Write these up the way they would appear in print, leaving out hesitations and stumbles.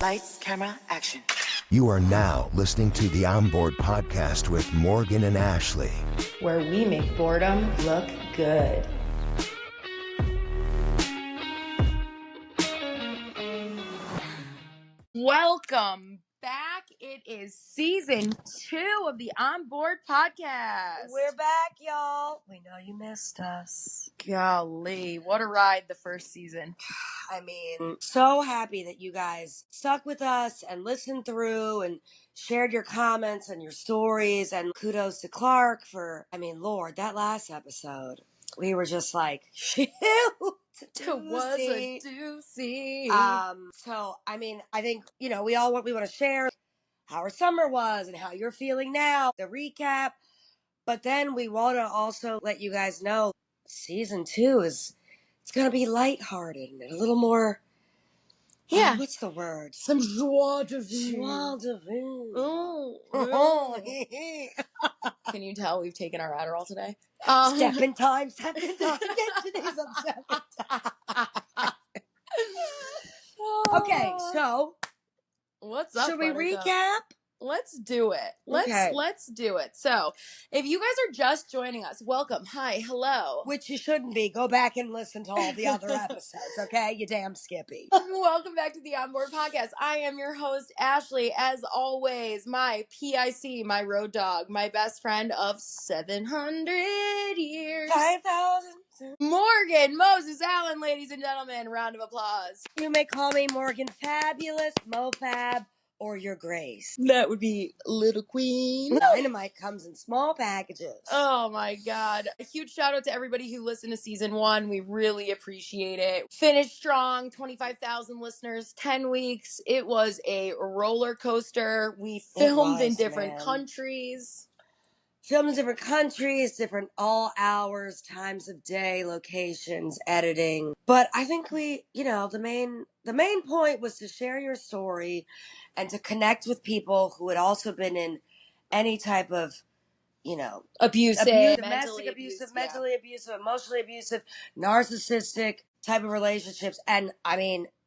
Lights, camera, action. You are now listening to the On Board podcast with Morgan and Ashley, where we make boredom look good. Welcome back. It is season 2 of the On Board podcast. We're back, y'all. We know you missed us. Golly, what a ride the first season. I mean, so happy that you guys stuck with us and listened through and shared your comments and your stories. And kudos to Clark for, Lord, that last episode, we were just like, shoot. It was a doozy. I think, we want to share how our summer was and how you're feeling now, the recap. But then we want to also let you guys know season 2 it's going to be lighthearted and a little more, what's the word? Some joie de vivre. Joie de vivre. Oh. Can you tell we've taken our Adderall today? Step in time. Get today's on step in time. Okay, so what's up? Should we recap? Let's do it. Let's do it. So, if you guys are just joining us, welcome. Hi, hello. Which you shouldn't be. Go back and listen to all the other episodes, okay? You damn Skippy. Welcome back to the On Board podcast. I am your host, Ashley. As always, my PIC, my road dog, my best friend of 700 years. 5,000. Morgan Moses Allen, ladies and gentlemen. Round of applause. You may call me Morgan Fabulous, MoFab, or Your Grace. That would be Little Queen. Dynamite comes in small packages. Oh my God. A huge shout out to everybody who listened to season 1. We really appreciate it. Finished strong, 25,000 listeners, 10 weeks. It was a roller coaster. We filmed in different countries. Filmed in different countries, different all hours, times of day, locations, editing. But I think we, the main point was to share your story and to connect with people who had also been in any type of, abusive, domestic abusive, mentally abusive, emotionally abusive, narcissistic type of relationships. And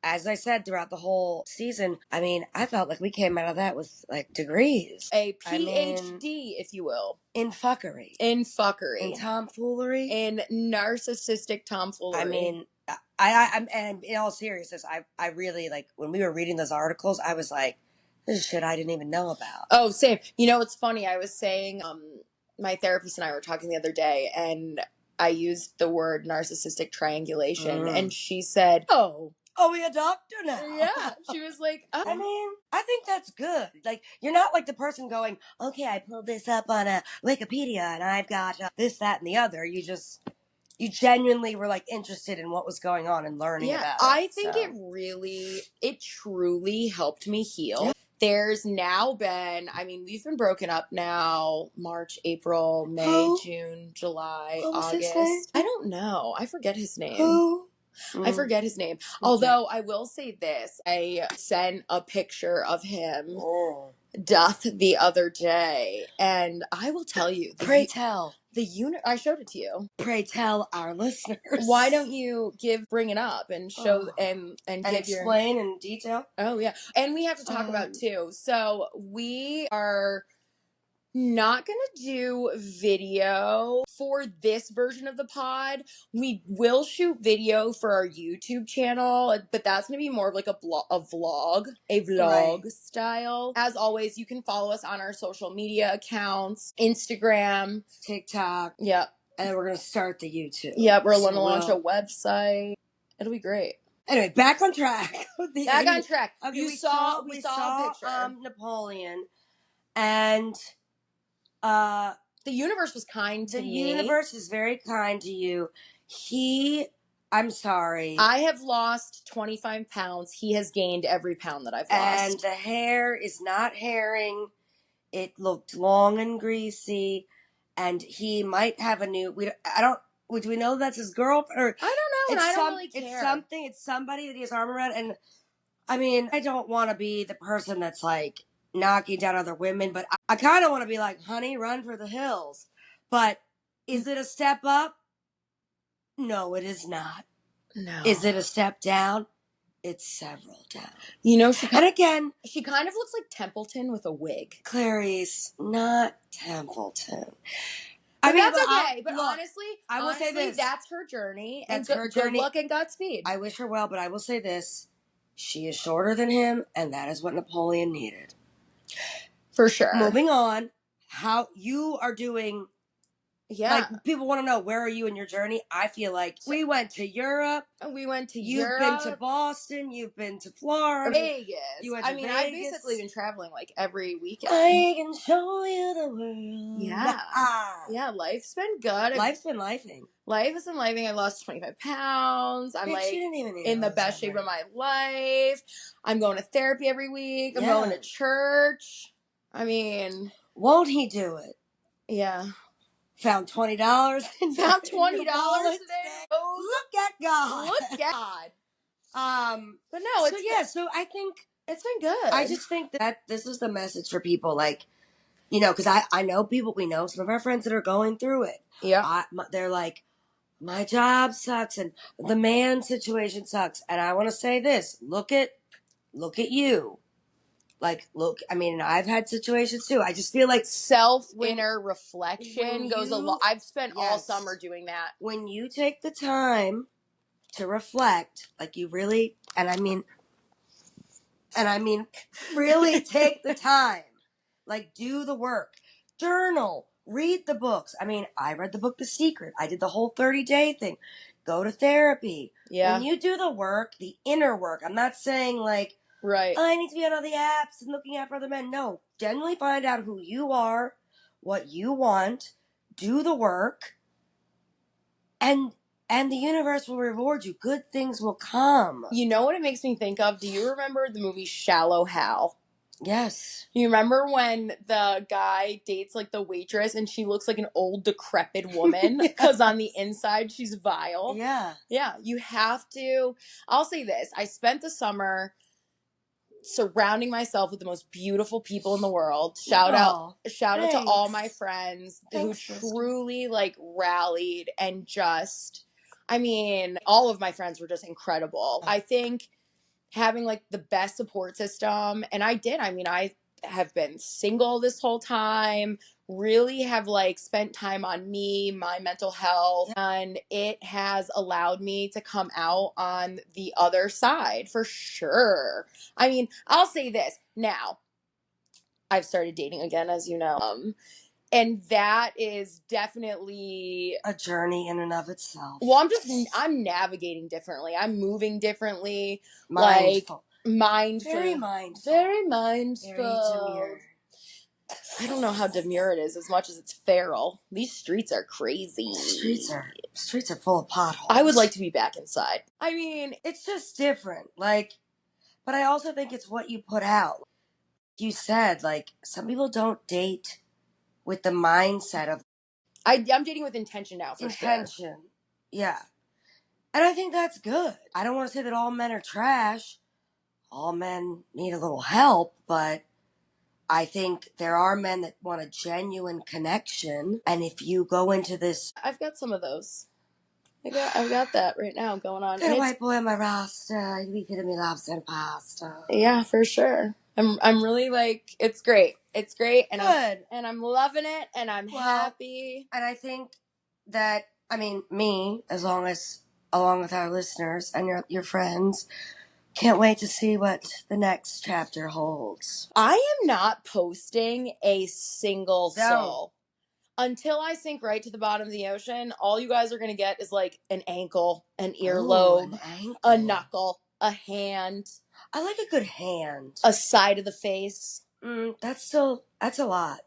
as I said throughout the whole season, I felt like we came out of that with degrees. A PhD, if you will. In fuckery. In tomfoolery. In narcissistic tomfoolery. And in all seriousness, I really, when we were reading those articles, I was like, this is shit I didn't even know about. Oh, same. It's funny. I was saying, my therapist and I were talking the other day, and I used the word narcissistic triangulation, and she said, oh, we a doctor now. Yeah. She was like, oh. I think that's good. You're not like the person going, okay, I pulled this up on a Wikipedia, and I've got this, that, and the other. You genuinely were interested in what was going on and learning about it. I think it truly helped me heal. Yeah. There's now been, we've been broken up now, March, April, May, June, July, August. I don't know. I forget his name. Who? I forget his name. Okay. Although I will say this, I sent a picture of him the other day, and I will tell you. Pray tell. I showed it to you. Pray tell our listeners. Why don't you bring it up and show and explain in detail? Oh yeah, and we have to talk about too. So we are not gonna do video for this version of the pod. We will shoot video for our YouTube channel, but that's gonna be more of a vlog right. Style. As always, you can follow us on our social media accounts, Instagram, TikTok. Yep. And then we're gonna start the YouTube. Yep, we're gonna launch a website. It'll be great. Anyway, back on track. On track. Okay, we saw a picture. Napoleon, and the universe was kind to me. The universe is very kind to you. I'm sorry. I have lost 25 pounds. He has gained every pound that I've lost. And the hair is not hairing. It looked long and greasy. And he might have a new, do we know that's his girlfriend? Or I don't know, and I don't really care. It's somebody that he has arm around. And I don't want to be the person that's knocking down other women, but I kind of want to be like, honey, run for the hills. But is it a step up? No, it is not. No. Is it a step down? It's several down. You know, And again, she kind of looks like Templeton with a wig. Clarice, not Templeton. But that's okay. But look, honestly, I will say this. That's her journey. That's and her journey. Good luck and Godspeed. I wish her well, but I will say this. She is shorter than him, and that is what Napoleon needed. For sure. Moving on. How you are doing. Yeah. Like, people want to know, where are you in your journey? I feel like we went to Europe. You've been to Boston. You've been to Florida. Vegas. You went to Vegas. I've basically been traveling like every weekend. I can show you the world. Yeah. Yeah, life's been good. Life's been lifing. Life has been lifing. I lost 25 pounds. I'm in the best shape of my life. I'm going to therapy every week. I'm going to church. I mean. Won't he do it? Yeah. Found $20. Found $20 today. Oh, look at God. Look at God. But no, so I think it's been good. I just think that this is the message for people, like, you know, because I know people, we know some of our friends that are going through it. Yeah. They're like, my job sucks and the man situation sucks. And I want to say this, look at you. Like, look, I mean, I've had situations too. I just feel like self-inner reflection goes a lot. I've spent all summer doing that. When you take the time to reflect, like you really, and I mean, really take the time, like do the work, journal, read the books. I mean, I read the book, The Secret. I did the whole 30-day thing. Go to therapy. Yeah. When you do the work, the inner work, I'm not saying like, right, I need to be on all the apps and looking out for other men. No, genuinely find out who you are, what you want, do the work, and the universe will reward you. Good things will come. You know what it makes me think of? Do you remember the movie Shallow Hal? Yes. You remember when the guy dates like the waitress and she looks like an old decrepit woman because on the inside she's vile? Yeah. Yeah, you have to. I'll say this. I spent the summer surrounding myself with the most beautiful people in the world. Shout out to all my friends who truly like rallied and just, I mean, all of my friends were just incredible. I think having like the best support system, and I have been single this whole time, really have like spent time on me, my mental health, and it has allowed me to come out on the other side for sure. I mean, I'll say this now. I've started dating again, as you know. And that is definitely a journey in and of itself. Well, I'm navigating differently. I'm moving differently. Mindful. Very mindful. Very mindful. Very demure. I don't know how demure it is as much as it's feral. These streets are crazy. Streets are full of potholes. I would like to be back inside. I mean, it's just different. Like, but I also think it's what you put out. You said, like, some people don't date with the mindset of... I'm dating with intention now, for sure. Intention. Yeah. And I think that's good. I don't want to say that all men are trash. All men need a little help, but I think there are men that want a genuine connection. And if you go into this... I've got some of those. I've got that right now going on. Got a white boy on my roster. You be kidding me, lobster and pasta. Yeah, for sure. I'm really like, it's great. It's great. And good. I'm loving it. And I'm happy. And I think that, I mean, me, along with our listeners and your friends, can't wait to see what the next chapter holds. I am not posting a single soul. Until I sink right to the bottom of the ocean, all you guys are going to get is like an ankle, an earlobe, a knuckle, a hand. I like a good hand. A side of the face. That's a lot.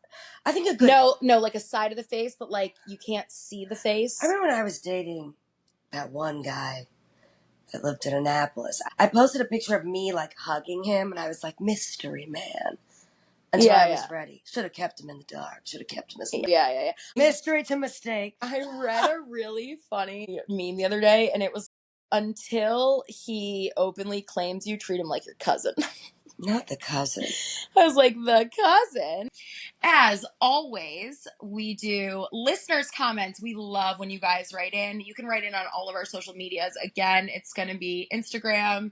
I think a good... No, like a side of the face, but like you can't see the face. I remember when I was dating that one guy that lived in Annapolis. I posted a picture of me like hugging him, and I was like, mystery man. Until I was ready. Should have kept him in the dark. Should have kept him as Yeah. Mystery to mistake. I read a really funny meme the other day, and it was, until he openly claims you, treat him like your cousin. Not the cousin. I was like, the cousin. As always, we do listeners' comments. We love when you guys write in. You can write in on all of our social medias. Again, it's going to be Instagram,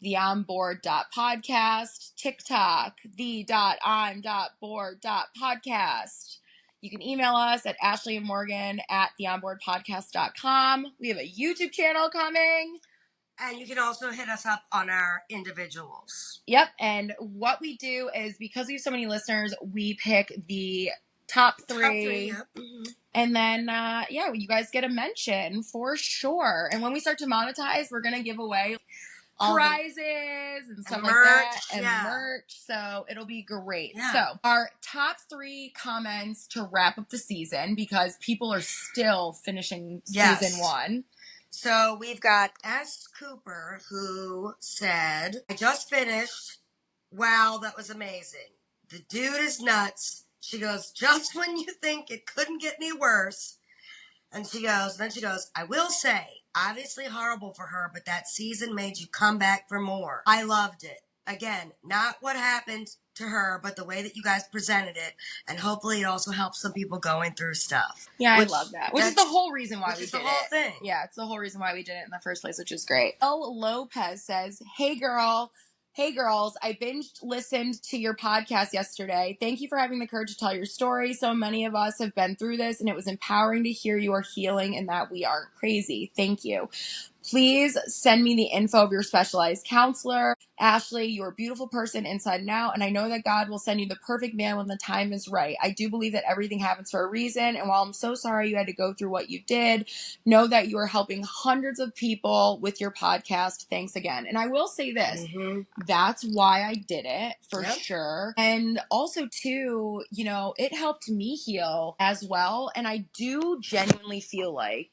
theonboard.podcast, TikTok, the.I'm.board.podcast. You can email us at Ashley and Morgan at theonboardpodcast.com. We have a YouTube channel coming. And you can also hit us up on our individuals. Yep. And what we do is, because we have so many listeners, we pick the top three. Yep. Mm-hmm. And then, you guys get a mention for sure. And when we start to monetize, we're going to give away prizes and stuff like that. And merch. So it'll be great. Yeah. So our top 3 comments to wrap up the season, because people are still finishing season 1. So we've got S. Cooper, who said, I just finished. Wow, that was amazing. The dude is nuts. She goes, just when you think it couldn't get any worse. And she goes, I will say, obviously horrible for her, but that season made you come back for more. I loved it. Again, not what happened to her, but the way that you guys presented it. And hopefully it also helps some people going through stuff. Yeah, I love that. Which is the whole reason why we did it. Which is the whole thing. Yeah, it's the whole reason why we did it in the first place, which is great. El Lopez says, Hey girls, I listened to your podcast yesterday. Thank you for having the courage to tell your story. So many of us have been through this, and it was empowering to hear you are healing and that we aren't crazy. Thank you. Please send me the info of your specialized counselor. Ashley, you're a beautiful person inside and out, and I know that God will send you the perfect man when the time is right. I do believe that everything happens for a reason, and while I'm so sorry you had to go through what you did, know that you are helping hundreds of people with your podcast. Thanks again. And I will say this, that's why I did it, for sure. And also, too, it helped me heal as well, and I do genuinely feel like,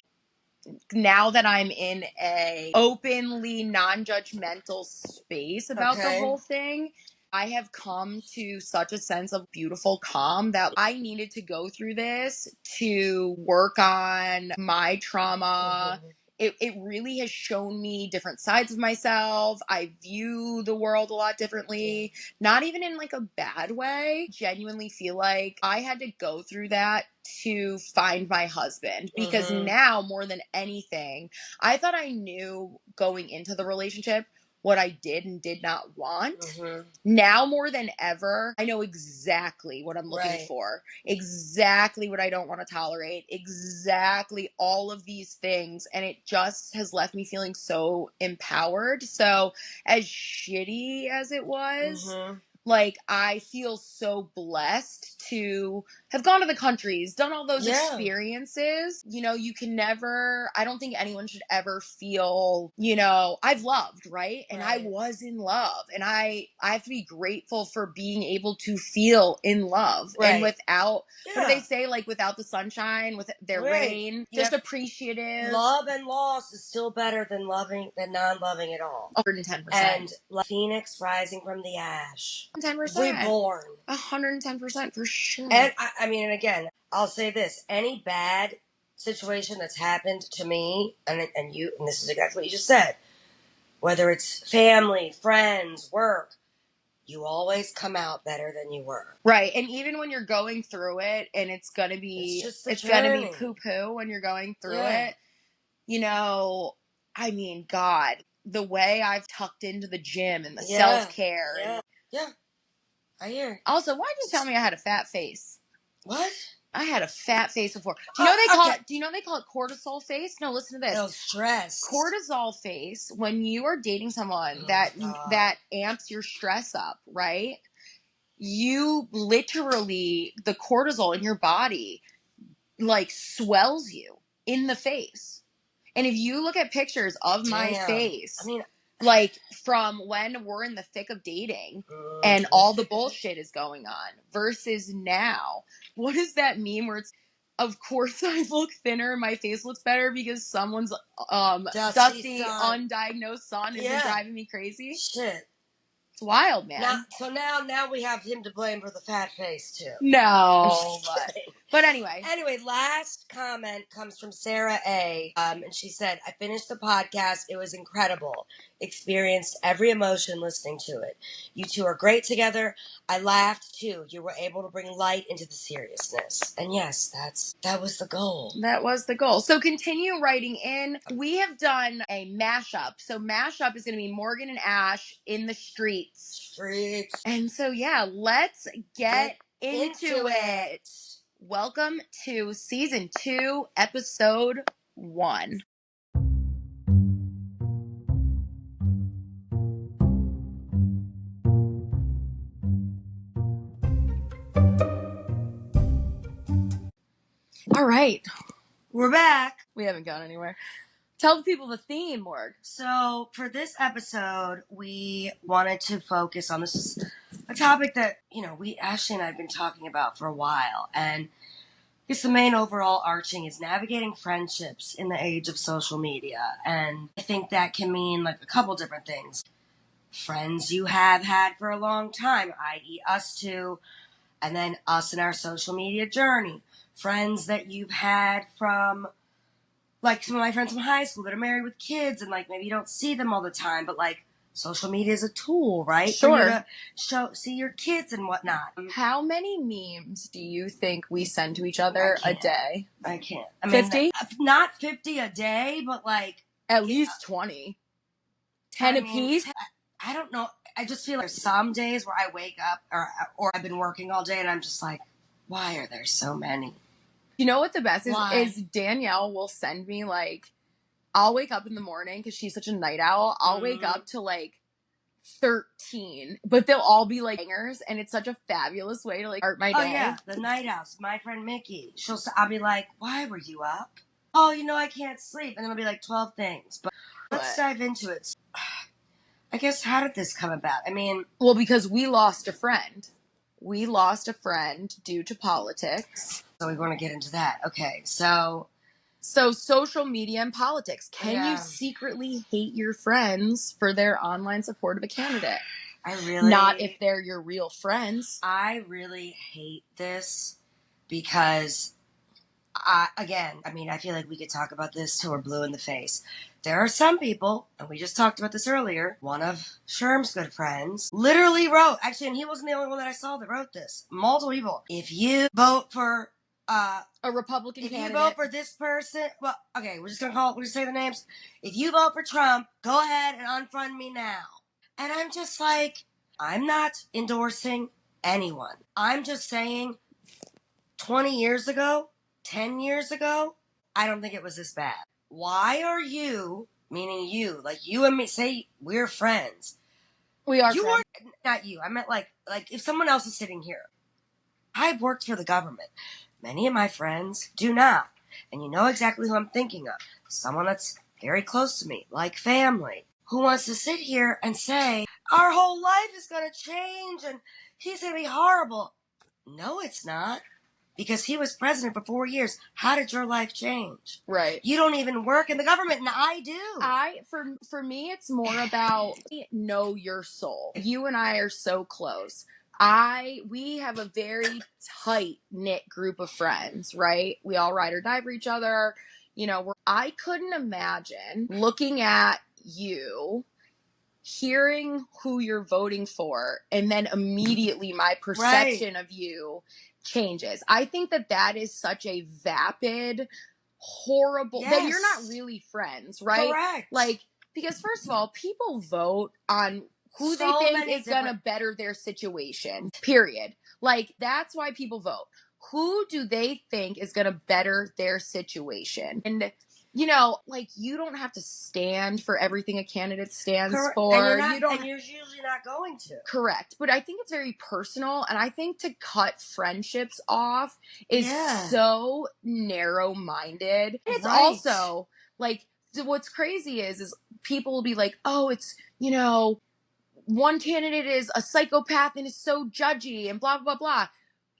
now that I'm in a openly non-judgmental space about the whole thing, I have come to such a sense of beautiful calm that I needed to go through this to work on my trauma. It really has shown me different sides of myself. I view the world a lot differently, not even in like a bad way. Genuinely feel like I had to go through that to find my husband, because now more than anything, I thought I knew going into the relationship what I did and did not want. Now more than ever, I know exactly what I'm looking for, exactly what I don't want to tolerate, exactly all of these things. And it just has left me feeling so empowered. So as shitty as it was, like, I feel so blessed to have gone to the countries, done all those experiences. You can never, I don't think anyone should ever feel, I've loved, right? And I was in love. And I have to be grateful for being able to feel in love. And without, what do they say? Like, without the sunshine, with their rain, just appreciative. Love and loss is still better than non-loving at all. 110%. And like Phoenix rising from the ash. 10%. Reborn. 110% for sure. And I mean, and again, I'll say this: any bad situation that's happened to me, and this is exactly what you just said, whether it's family, friends, work, you always come out better than you were. Right. And even when you're going through it, and it's gonna be poo-poo when you're going through it, I mean, God, the way I've tucked into the gym and the self-care. Yeah. I hear. Also, why'd you tell me I had a fat face? What? I had a fat face before. Do you know they call it cortisol face? No, listen to this. No, stress. Cortisol face, when you are dating someone that amps your stress up, right? You literally, the cortisol in your body, like, swells you in the face. And if you look at pictures of my face, I mean, like, from when we're in the thick of dating and all the bullshit is going on versus now, what does that mean? Where it's, of course I look thinner and my face looks better because someone's dusty undiagnosed son isn't driving me crazy. Shit. It's wild, man. Now we have him to blame for the fat face too. No, but anyway. Anyway, last comment comes from Sarah A. And she said, I finished the podcast. It was incredible. experienced every emotion listening to it. You two are great together. I laughed too. You were able to bring light into the seriousness. And yes, that was the goal. That was the goal. So continue writing in. We have done a mashup. So mashup is going to be Morgan and Ash in the streets. And so, yeah, let's get into it. Welcome to season 2, episode 1. All right. We're back. We haven't gone anywhere. Tell the people the theme, Morg. So for this episode, we wanted to focus on, this is a topic that, Ashley and I have been talking about for a while. And I guess the main overall arching is navigating friendships in the age of social media. And I think that can mean like a couple different things. Friends you have had for a long time, i.e. us two, and then us in our social media journey. Friends that you've had from, like, some of my friends from high school that are married with kids, and like maybe you don't see them all the time, but like social media is a tool, right? Sure. For you to see your kids and whatnot. How many memes do you think we send to each other a day? I can't. I mean, 50? Not 50 a day, but like at least 20. 10 apiece? I don't know. I just feel like there's some days where I wake up or I've been working all day and I'm just like, why are there so many? You know what the best is? Why? Is Danielle will send me, like, I'll wake up in the morning because she's such a night owl. I'll wake up to like 13, but they'll all be like bangers, and it's such a fabulous way to like start my day. Oh yeah, the night owls. My friend Mickey, I'll be like, why were you up? Oh, I can't sleep. And then it'll be like 12 things. But let's dive into it. I guess, how did this come about? I mean, well, because we lost a friend. We lost a friend due to politics. So we want to get into that. Okay, so social media and politics. Can you secretly hate your friends for their online support of a candidate? Not if they're your real friends. I really hate this because, I feel like we could talk about this till we're blue in the face. There are some people, and we just talked about this earlier, one of Sherm's good friends literally wrote, actually, and he wasn't the only one that I saw that wrote this, multiple people, if you vote for a Republican candidate. If you vote for this person, well, okay, we're just say the names. If you vote for Trump, go ahead and unfriend me now. And I'm just like, I'm not endorsing anyone. I'm just saying 20 years ago, 10 years ago, I don't think it was this bad. Why are you, meaning you, like you and me, say we're friends. We are friends. Not you. I meant like if someone else is sitting here. I've worked for the government. Many of my friends do not. And you know exactly who I'm thinking of. Someone that's very close to me, like family, who wants to sit here and say, our whole life is going to change and he's going to be horrible. No, it's not. Because he was president for 4 years. How did your life change? Right. You don't even work in the government, and I do. For me, it's more about know your soul. You and I are so close. We have a very tight-knit group of friends, right? We all ride or die for each other. I couldn't imagine looking at you, hearing who you're voting for, and then immediately my perception of you changes. I think that is such a vapid, horrible, that you're not really friends, right? Correct. Like, because first of all, people vote on who they think is going to better their situation, period. Like, that's why people vote. Who do they think is going to better their situation? And, you don't have to stand for everything a candidate stands for. And you're usually not going to. Correct. But I think it's very personal. And I think to cut friendships off is so narrow-minded. It's also, like, what's crazy is people will be like, oh, it's, one candidate is a psychopath and is so judgy and blah, blah, blah.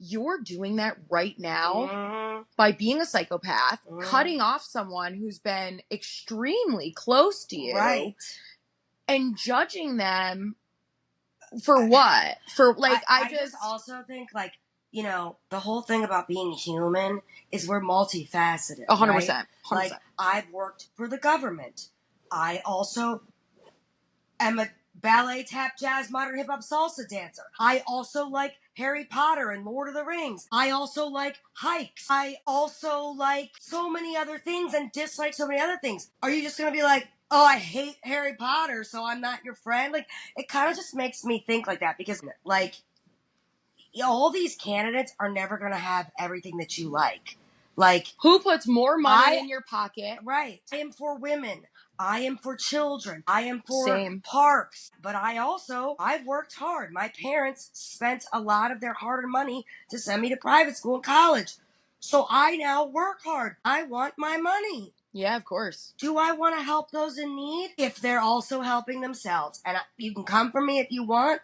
You're doing that right now by being a psychopath, cutting off someone who's been extremely close to you. Right. And judging them for what? For, like, I just also think, like, the whole thing about being human is we're multifaceted. 100%. Like, I've worked for the government. I also am a ballet, tap, jazz, modern hip hop, salsa dancer. I also like Harry Potter and Lord of the Rings. I also like hikes. I also like so many other things and dislike so many other things. Are you just going to be like, oh, I hate Harry Potter, so I'm not your friend? Like, it kind of just makes me think like that because, like, all these candidates are never going to have everything that you like. Like, who puts more money in your pocket? Right. I am for women. I am for children. I am for Same. parks. But I've worked hard. My parents spent a lot of their hard-earned money to send me to private school and college. So I now work hard. I want my money. Yeah, of course. Do I want to help those in need if they're also helping themselves? And you can come for me if you want,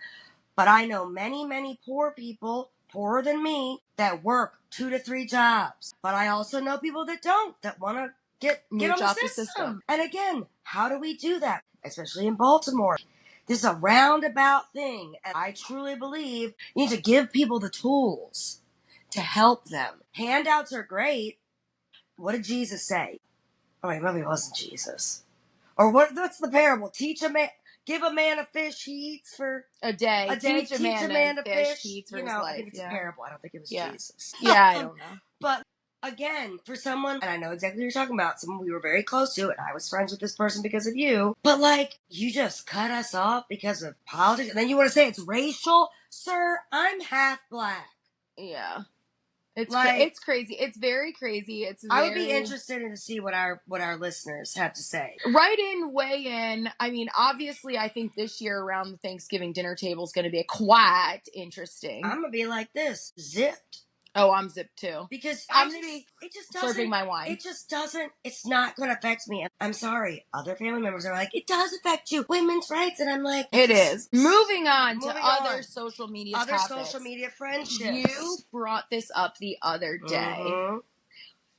but I know many, many poor people, poorer than me, that work 2 to 3 jobs. But I also know people that don't, that want to get on the system. And again, how do we do that? Especially in Baltimore. This is a roundabout thing. And I truly believe you need to give people the tools to help them. Handouts are great. What did Jesus say? Oh, wait, maybe it wasn't Jesus. Or what's the parable? Give a man a fish, he eats for a day. Teach a man a fish, he eats for his life. I think it's a parable. I don't think it was Jesus. Yeah, I don't know. But again, for someone, and I know exactly what you're talking about, someone we were very close to, and I was friends with this person because of you, but like, you just cut us off because of politics, and then you want to say it's racial? Sir, I'm half black. Yeah. It's crazy. It's very crazy. I would be interested to see what our listeners have to say. Write in, weigh in. I mean, obviously, I think this year around the Thanksgiving dinner table is going to be quite interesting. I'm going to be like this, zipped. Oh, I'm zipped too. Because I'm going to be slurping my wine. It's not going to affect me. I'm sorry. Other family members are like, it does affect you. Women's rights. And I'm like, it is. Moving on to other social media topics. Social media friendships. You brought this up the other day. Mm-hmm.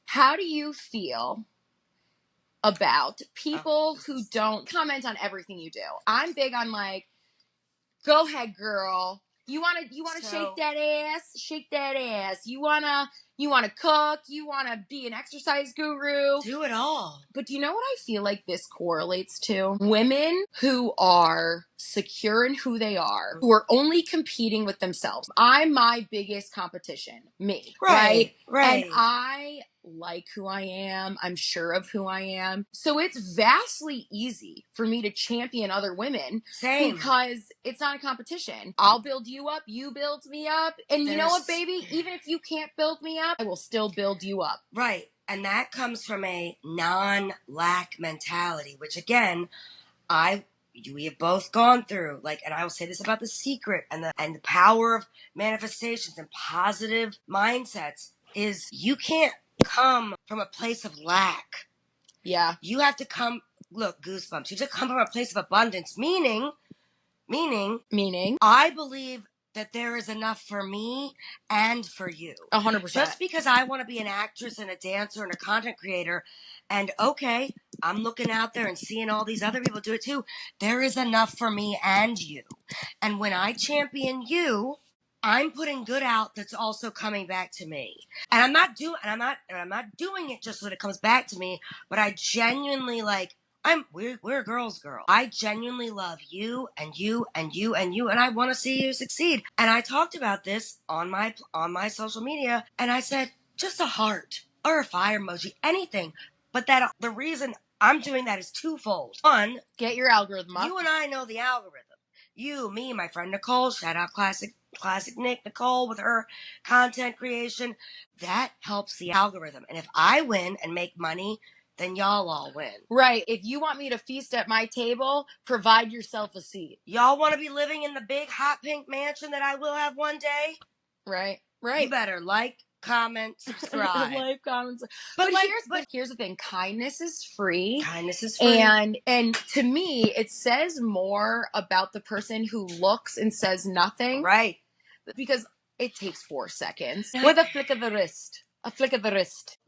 How do you feel about people who don't comment on everything you do? I'm big on like, go ahead, girl. You wanna shake that ass? Shake that ass. You wanna cook? You wanna be an exercise guru? Do it all. But do you know what I feel like this correlates to? Women who are secure in who they are, who are only competing with themselves. I'm my biggest competition. Me. Right? And I like who I am. I'm sure of who I am. So it's vastly easy for me to champion other women. Same. Because it's not a competition. I'll build you up, you build me up. And you know what, baby? Even if you can't build me up, I will still build you up. Right. And that comes from a non-lack mentality, which again, we have both gone through. Like, and I will say this about The Secret and the power of manifestations and positive mindsets is you can't come from a place of lack. Yeah. You have to come, look, goosebumps. You have to come from a place of abundance, meaning, I believe that there is enough for me and for you. 100%. Just because I want to be an actress and a dancer and a content creator, and okay, I'm looking out there and seeing all these other people do it too, there is enough for me and you. And when I champion you, I'm putting good out that's also coming back to me. And I'm not doing it just so that it comes back to me, but I genuinely we're a girl's girl. I genuinely love you and you and you and you, and I want to see you succeed. And I talked about this on my social media, and I said, just a heart or a fire emoji, anything. But that the reason I'm doing that is twofold. One, get your algorithm up. You and I know the algorithm. You, me, my friend Nicole, shout out Classic Nick Nicole with her content creation. That helps the algorithm. And if I win and make money, then y'all all win. Right. If you want me to feast at my table, provide yourself a seat. Y'all want to be living in the big hot pink mansion that I will have one day? Right. You better like, comment, subscribe. Like, comment. But here's the thing. Kindness is free. And to me, it says more about the person who looks and says nothing. Right. Because it takes 4 seconds. With a flick of the wrist.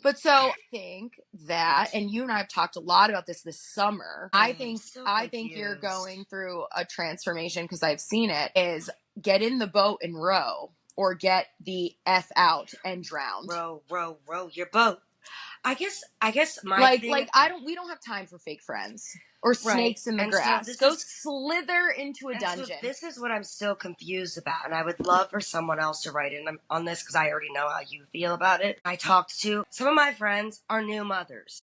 But so I think that, and you and I have talked a lot about this summer. I think you're going through a transformation because I've seen it, is get in the boat and row, or get the F out and drown. Row your boat. I guess my thing, we don't have time for fake friends or snakes in the and so grass. Go slither into a dungeon. So this is what I'm still confused about, and I would love for someone else to write in on this because I already know how you feel about it. I talked to some of my friends are new mothers.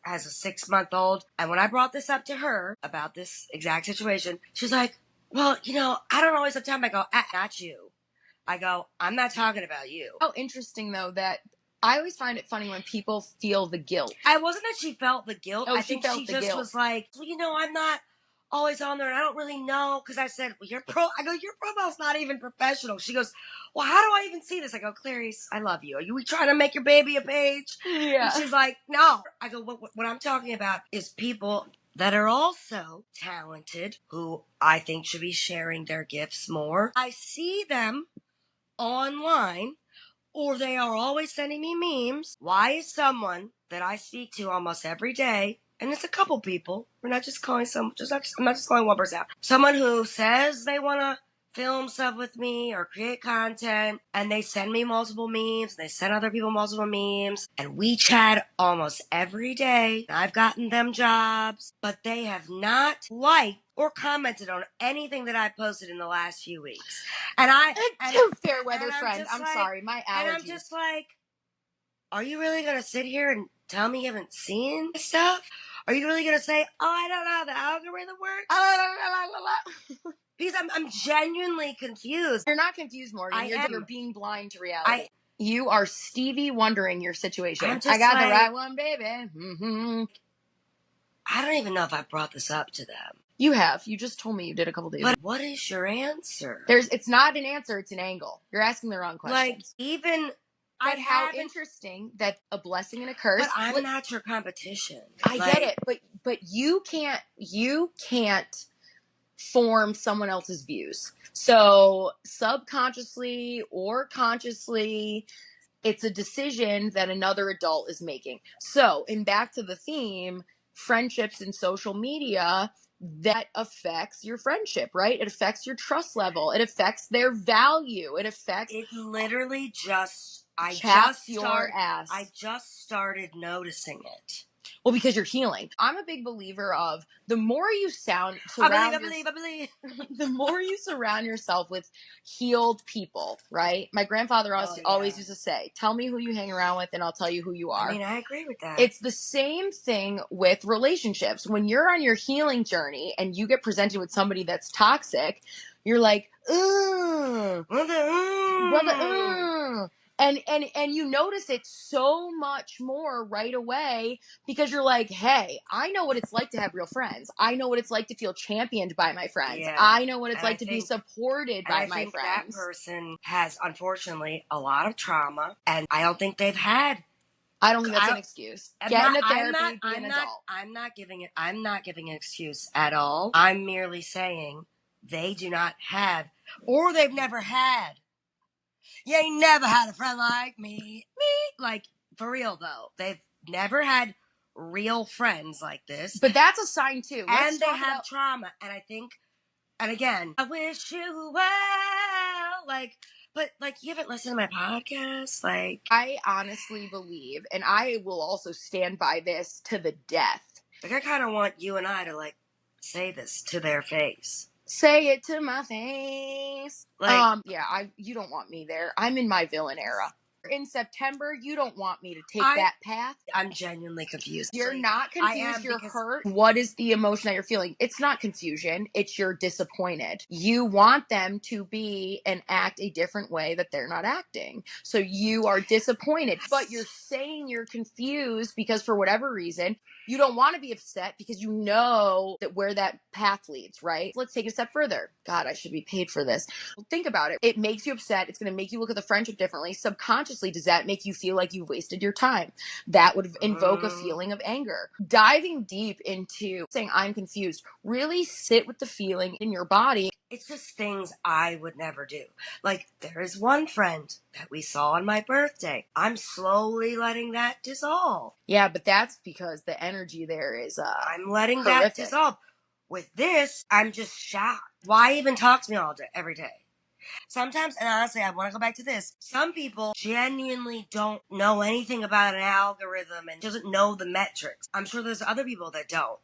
Has a 6-month-old, and when I brought this up to her about this exact situation, she's like, "Well, I don't always have time." I go, "Not you." I go, "I'm not talking about you." How interesting though that. I always find it funny when people feel the guilt. I wasn't that she felt the guilt. Oh, I think she just was like, well, I'm not always on there, and I don't really know. Because I said, well, your profile's not even professional. She goes, well, how do I even see this? I go, Clarice, I love you. Are you trying to make your baby a page? Yeah. And she's like, no. I go, what I'm talking about is people that are also talented, who I think should be sharing their gifts more. I see them online, or they are always sending me memes. Why is someone that I speak to almost every day, and it's a couple people, we're not just calling I'm not just calling one person out, someone who says they want to film stuff with me or create content, and they send me multiple memes, they send other people multiple memes, and we chat almost every day. I've gotten them jobs, but they have not liked or commented on anything that I've posted in the last few weeks. And fair weather friend, I'm sorry, my allergies. And I'm just like, are you really going to sit here and tell me you haven't seen this stuff? Are you really going to say, oh, I don't know how the algorithm works? Because I'm genuinely confused. You're not confused, Morgan. You're being blind to reality. You are Stevie Wondering your situation. I got the right one, baby. Mm-hmm. I don't even know if I brought this up to them. You have. You just told me you did a couple days ago. But what is your answer? It's not an answer, it's an angle. You're asking the wrong questions. But how interesting that a blessing and a curse. But I'm not your competition. I get it, but you can't form someone else's views. So subconsciously or consciously, it's a decision that another adult is making. So, and back to the theme, friendships and social media, that affects your friendship, right? It affects your trust level. It affects their value. It literally just, I just started noticing it. Well, because you're healing. I'm a big believer of the more you surround I believe. The more you surround yourself with healed people, right? My grandfather always used to say, tell me who you hang around with and I'll tell you who you are. I mean, I agree with that. It's the same thing with relationships. When you're on your healing journey and you get presented with somebody that's toxic, you're like, brother, And you notice it so much more right away because you're like, hey, I know what it's like to have real friends. I know what it's like to feel championed by my friends. Yeah. I know what it's like to be supported by my friends. That person has, unfortunately, a lot of trauma, and I don't think they've had. I don't think that's an excuse. Get into therapy, be an adult. I'm not giving an excuse at all. I'm merely saying they do not have, or they've never had. You ain't never had a friend like me. Like, for real, though. They've never had real friends like this. But that's a sign, too. And they have trauma. And I think, and again, I wish you well. But you haven't listened to my podcast? I honestly believe, and I will also stand by this to the death. I kind of want you and I to, say this to their face. Say it to my face. You don't want me there. I'm in my villain era. In September, you don't want me to take that path. I'm genuinely confused. You're not confused. You're hurt. What is the emotion that you're feeling? It's not confusion. It's you're disappointed. You want them to be and act a different way that they're not acting. So you are disappointed, but you're saying you're confused because for whatever reason, you don't want to be upset because you know that where that path leads, right? Let's take it a step further. God, I should be paid for this. Think about it. It makes you upset. It's going to make you look at the friendship differently. Subconsciously, does that make you feel like you wasted your time? That would invoke a feeling of anger. Diving deep into saying, I'm confused, really sit with the feeling in your body. It's just things I would never do. There is one friend that we saw on my birthday. I'm slowly letting that dissolve. Yeah, but that's because the energy there is I'm letting that dissolve. With this, I'm just shocked. Why even talk to me every day? Sometimes, and honestly, I want to go back to this. Some people genuinely don't know anything about an algorithm and doesn't know the metrics. I'm sure there's other people that don't.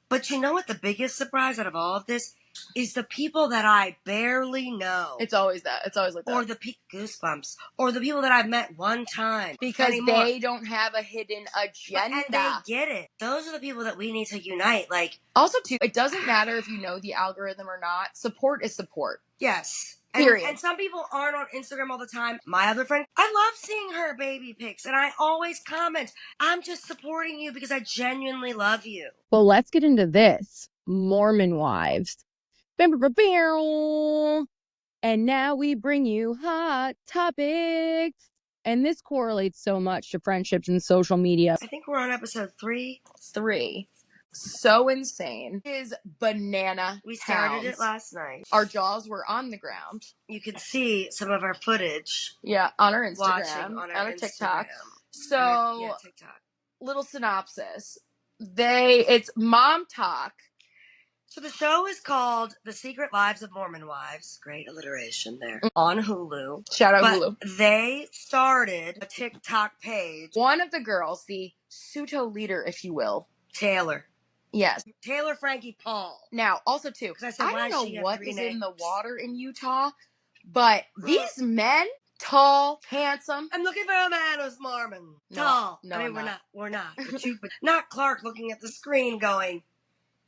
But you know what the biggest surprise out of all of this is the people that I barely know. It's always that. It's always like that. Or the goosebumps. Or the people that I've met one time. Because they don't have a hidden agenda. And they get it. Those are the people that we need to unite. Like, also, too, it doesn't matter if you know the algorithm or not. Support is support. Yes. Period. And some people aren't on Instagram all the time. My other friend, I love seeing her baby pics, and I always comment, I'm just supporting you because I genuinely love you. Well, let's get into this. Mormon wives. And now we bring you hot topics. And this correlates so much to friendships and social media. I think we're on episode 3. 3. So insane. It is banana. We started it last night. Our jaws were on the ground. You can see some of our footage. Yeah, on our Instagram. Watching on our TikTok. Instagram. So, TikTok. Little synopsis. It's mom talk. So the show is called The Secret Lives of Mormon Wives. Great alliteration there. On Hulu. Shout out Hulu. They started a TikTok page. One of the girls, the Suto leader, if you will. Taylor. Yes. Taylor Frankie Paul. Now, also too, I don't know what is in the water in Utah, but these men, tall, handsome. I'm looking for a man who's Mormon. Tall. No, I mean, we're not. But not Clark looking at the screen going,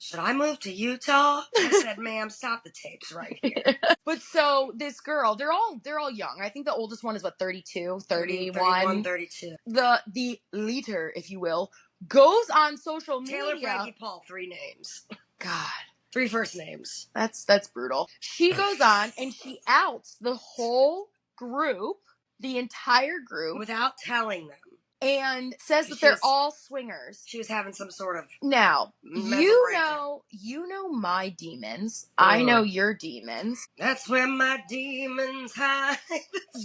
should I move to Utah? I said, ma'am, stop the tapes right here. But so this girl, they're all young. I think the oldest one is 32, 31. 32. The leader, if you will, goes on social media. Taylor Frankie Paul, 3 names. God. 3 first names. That's brutal. She goes on and she outs the whole group, the entire group. Without telling them. And says that they're all swingers. She was having some sort of... Now, you know my demons. I know your demons. That's where my demons hide.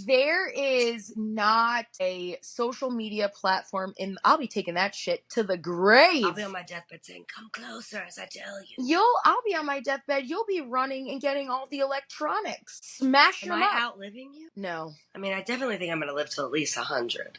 There is not a social media platform I'll be taking that shit to the grave. I'll be on my deathbed saying, come closer as I tell you. I'll be on my deathbed. You'll be running and getting all the electronics. Smash them up. Am I outliving you? No. I mean, I definitely think I'm going to live till at least 100.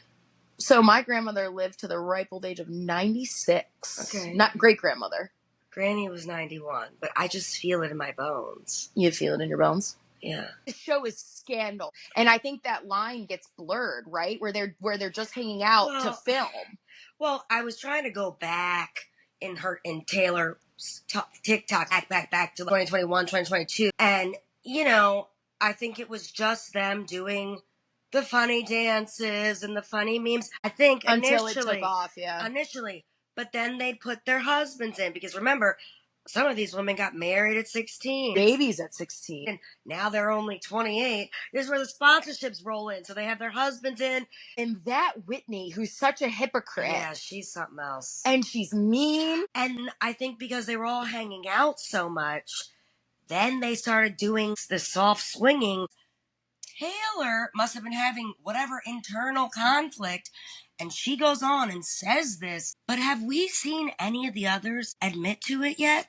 So my grandmother lived to the ripe old age of 96. Okay. Not great-grandmother. Granny was 91, but I just feel it in my bones. You feel it in your bones? Yeah. The show is scandal. And I think that line gets blurred, right? Where they're just hanging out to film. Well, I was trying to go back in Taylor's TikTok, back to 2021, 2022. And, I think it was just them doing the funny dances and the funny memes. I think until it took off, yeah. Initially. But then they put their husbands in. Because remember, some of these women got married at 16. Babies at 16. And now they're only 28. This is where the sponsorships roll in. So they have their husbands in. And that Whitney, who's such a hypocrite. Yeah, she's something else. And she's mean. And I think because they were all hanging out so much, then they started doing the soft swinging. Taylor must have been having whatever internal conflict, and she goes on and says this. But have we seen any of the others admit to it yet?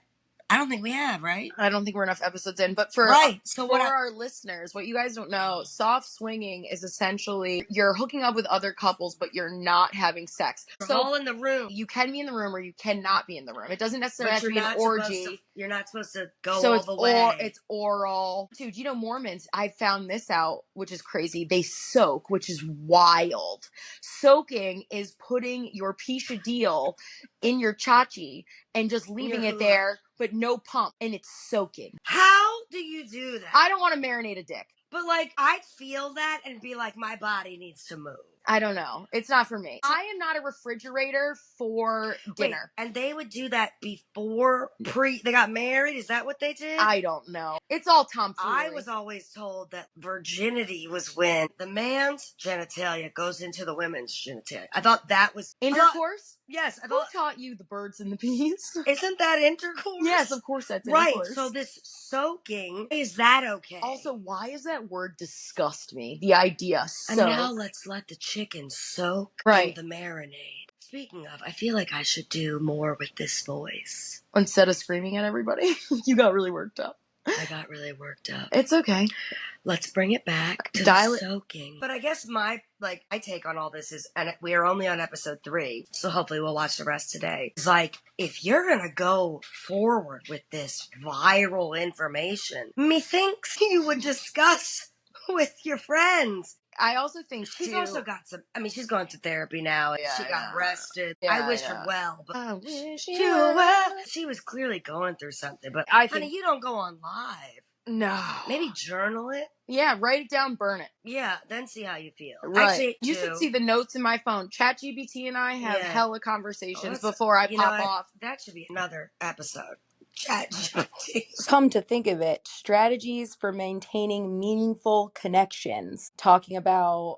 I don't think we have, right? I don't think we're enough episodes in, but for our listeners, what you guys don't know, soft swinging is essentially you're hooking up with other couples, but you're not having sex. We're all in the room. You can be in the room or you cannot be in the room. It doesn't necessarily have to be an orgy. You're not supposed to go all the way. It's oral. Dude, Mormons, I found this out, which is crazy. They soak, which is wild. Soaking is putting your pisha in your chachi and just leaving it there, but no pump, and it's soaking. How do you do that? I don't want to marinate a dick. But, I'd feel that and be like, my body needs to move. I don't know. It's not for me. I am not a refrigerator for dinner. Wait, and they would do that before they got married? Is that what they did? I don't know. It's all tomfoolery. I was always told that virginity was when the man's genitalia goes into the women's genitalia. I thought that was... Intercourse? Yes. Who taught you the birds and the bees? Isn't that intercourse? Yes, of course that's intercourse. Right, so this soaking, is that okay? Also, why does that word disgust me? The idea, soak. And now let's let the chicken soak in the marinade. Speaking of, I feel like I should do more with this voice. Instead of screaming at everybody? You got really worked up. I got really worked up. It's okay. Let's bring it back to the soaking. But I guess my take on all this is, and we are only on episode 3, so hopefully we'll watch the rest today. It's like, if you're gonna go forward with this viral information, methinks you would discuss with your friends. I also think she's also got some. I mean, she's going to therapy now. Yeah, she got arrested. Yeah, I wish her well. But I wish you well. She was clearly going through something. But honey, you don't go on live. No. Maybe journal it. Yeah, write it down, burn it. Yeah, then see how you feel. Right. Actually, you should see the notes in my phone. ChatGPT and I have hella conversations before I pop off. That should be another episode. ChatGPT. Come to think of it, strategies for maintaining meaningful connections. Talking about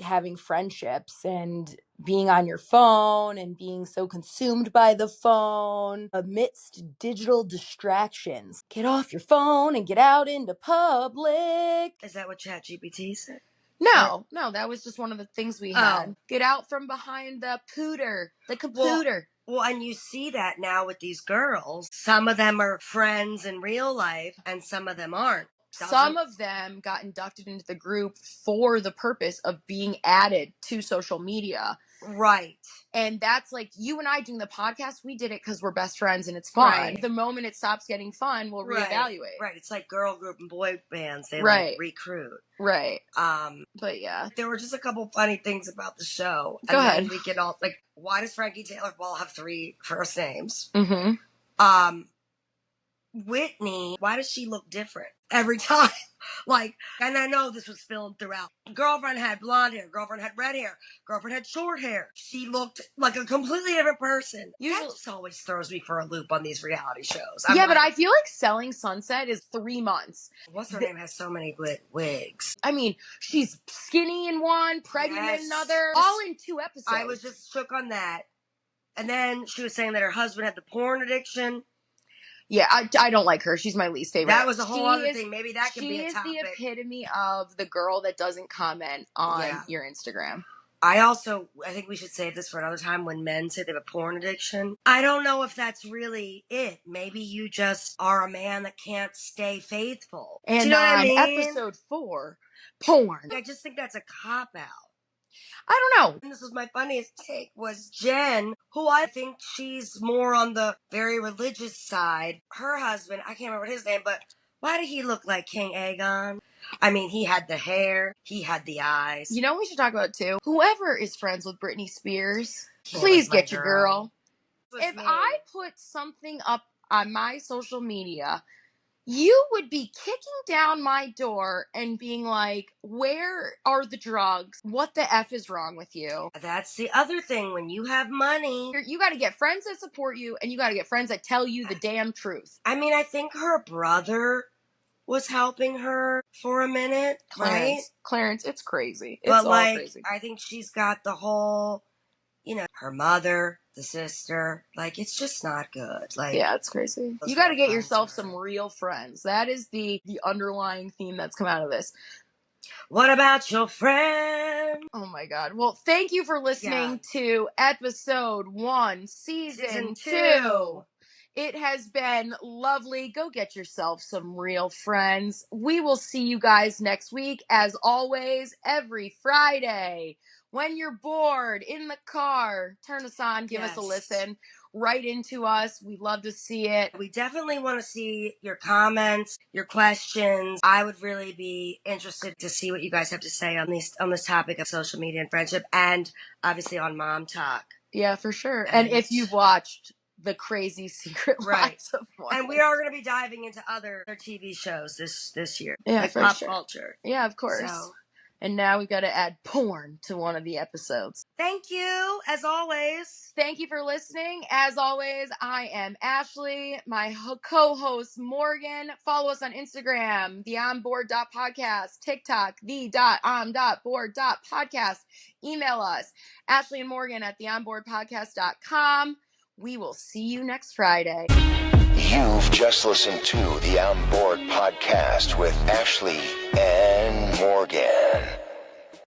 having friendships and being on your phone and being so consumed by the phone amidst digital distractions. Get off your phone and get out into public. Is that what ChatGPT said? No, that was just one of the things we had. Get out from behind the computer. Well, and you see that now with these girls. Some of them are friends in real life, and some of them aren't. Some of them got inducted into the group for the purpose of being added to social media. Right. And that's like, you and I doing the podcast, we did it because we're best friends and it's fun. Right. The moment it stops getting fun, we'll reevaluate. Right. It's like girl group and boy bands. They recruit. Right. But yeah. There were just a couple funny things about the show. Go ahead. We can all, why does Frankie Taylor Ball have 3 first names? Mm-hmm. Whitney, why does she look different every time? And I know this was filmed throughout. Girlfriend had blonde hair. Girlfriend had red hair. Girlfriend had short hair. She looked like a completely different person. That just always throws me for a loop on these reality shows. But I feel like Selling Sunset is 3 months. What's her name has so many wigs? I mean, she's skinny in one, pregnant in another, all in 2 episodes. I was just shook on that. And then she was saying that her husband had the porn addiction. Yeah, I don't like her. She's my least favorite. That was a whole other thing. Maybe that could be a topic. She is the epitome of the girl that doesn't comment on your Instagram. I think we should save this for another time when men say they have a porn addiction. I don't know if that's really it. Maybe you just are a man that can't stay faithful. And do you know what I mean? Episode 4, porn. I just think that's a cop-out. I don't know. And this was my funniest take, was Jen, who I think she's more on the very religious side. Her husband, I can't remember his name, but why did he look like King Aegon? I mean, he had the hair, he had the eyes. You know what we should talk about too? Whoever is friends with Britney Spears, please get your girl. If I put something up on my social media, you would be kicking down my door and being like, where are the drugs? What the F is wrong with you? That's the other thing. When you have money, you got to get friends that support you, and you got to get friends that tell you the damn truth. I mean, I think her brother was helping her for a minute, right? Clarence, it's crazy. It's all crazy. I think she's got the whole, her mother, the sister, it's just not good. Yeah, it's crazy. You got to get yourself some real friends. That is the underlying theme that's come out of this. What about your friend? Oh my God. Well, thank you for listening to episode 1, season 2. It has been lovely. Go get yourself some real friends. We will see you guys next week, as always, every Friday. When you're bored, in the car, turn us on, give us a listen. Write into us. We'd love to see it. We definitely want to see your comments, your questions. I would really be interested to see what you guys have to say on this topic of social media and friendship, and obviously on Mom Talk. Yeah, for sure. And if you've watched The Crazy Secret Lives of Mormons. And we are going to be diving into other TV shows this year. Yeah, for pop sure. culture. Yeah, of course. So. And now we've got to add porn to one of the episodes. Thank you, as always. Thank you for listening. As always, I am Ashley, my co-host Morgan. Follow us on Instagram, theonboard.podcast, TikTok, the.on.board.podcast. Email us, Ashley and Morgan at theonboardpodcast.com. We will see you next Friday. You've just listened to the On Board Podcast with Ashley and Morgan.